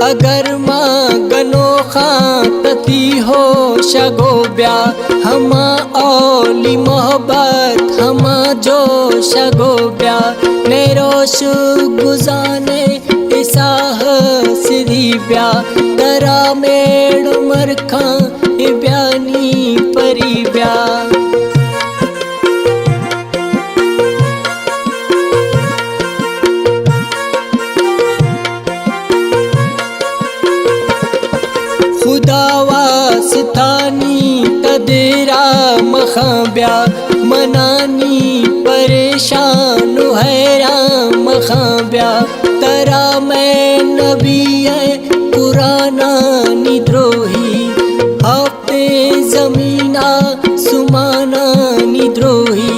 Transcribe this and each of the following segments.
अगर माँ गनो खां तती हो शगो ब्या हमा ओली मोहब्बत हमा जो शगो ब्या नेरोश गुजाने इसाह सिदी ब्या तरा मेड़ मरखा ब्यानी परी ब्या खुदा वास्तानी तदेरा मखाब्या मनानी परेशान हैरान मखाब्या तरा मैं नबी पुराना निद्रोही हफ्ते जमीना सुमाना निद्रोही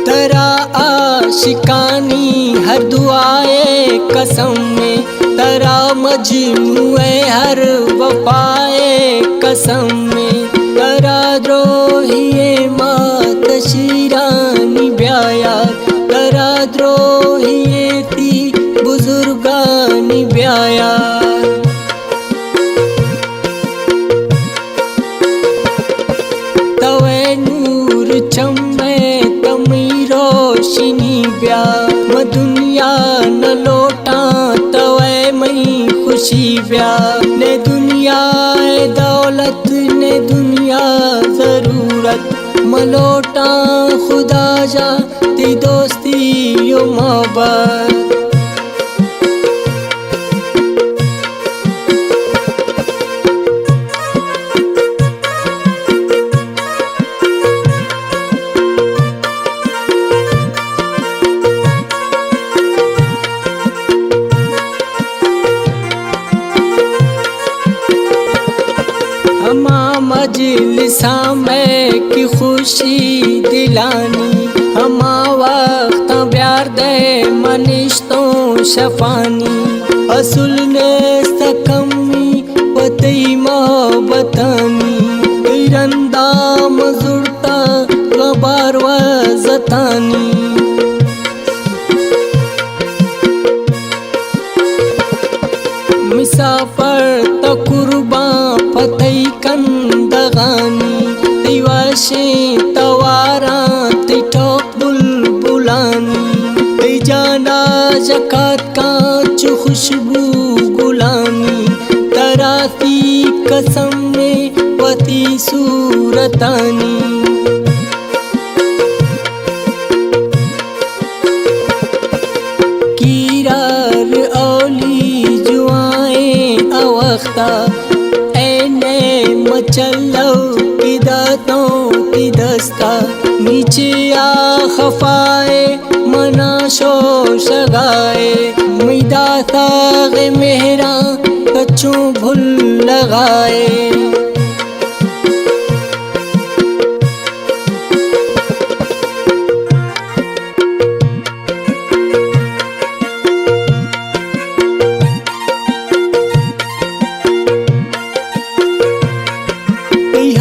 तरा आशिकानी हर दुआए कसम में तरा मजनूए हर वफाए कसम में तरा द्रोहिए मात शीरानी ब्याया तरा द्रोहिए ती बुजुर्गानी ब्याया तवे नूर चम्मे तमी रोशनी ब्या म दुनिया न लोटा तवे मई खुशी ब्या ने दुनिया दौलत ने दुनिया जरूरत मलोटा खुदा जा ती दोस्ती यो मोहब्बत हमा मजलिसा में की खुशी दिलानी हमा वक्त प्यार दे मनिश्तों शफानी असुल ने सकमी पतई मोहब्बतानी तिरंदा मजुरता गबार वजतानी मिसाफर त कुर्बा फतई कंदगानी दिवाशे तवारा तिठो बुलबुलानी ती जाना जकात का चु खुशबू गुलानी तराती कसम में पति सूरतानी कीरार औली जुआए अवख्ता एने मचलो की दातों की दस्ता नीचे आ खफाए मनाशो शगाए मिदा तागे मेहरा कच्चों भूल लगाए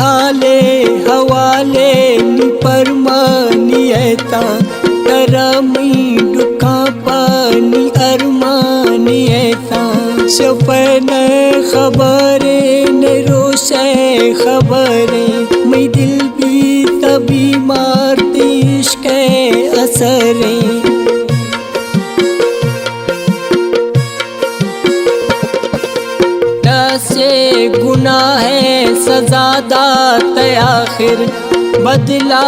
हाले हवाले परमानियता तरमी दुखा पानी अरमानियता शफन खबरे न रोशे खबरे मैं दिल भी तभी मारती इश्क असरे से गुनाह है सजादा आखिर बदला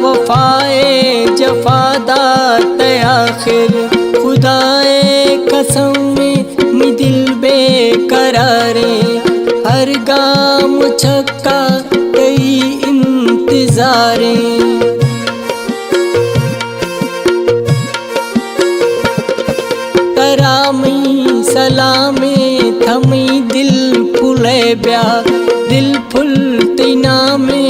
वफाए जफादार आखिर खुदाए कसम में दिल बेकरारे हर गाम छक्का कई इंतजारे तरामी सलामे थमी दिल फुले ब्या दिल फुलती नामे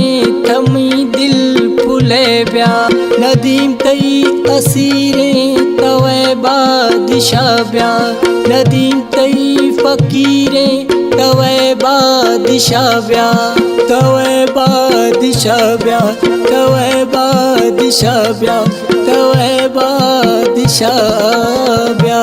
थमी दिल फुले ब्या नदीम तई असीरे तवे बादशाह ब्या नदीम तई फकीरे तवे बादशाह ब्या तवे बादशाह ब्या तवे बादशाह ब्या तवे शाब्या।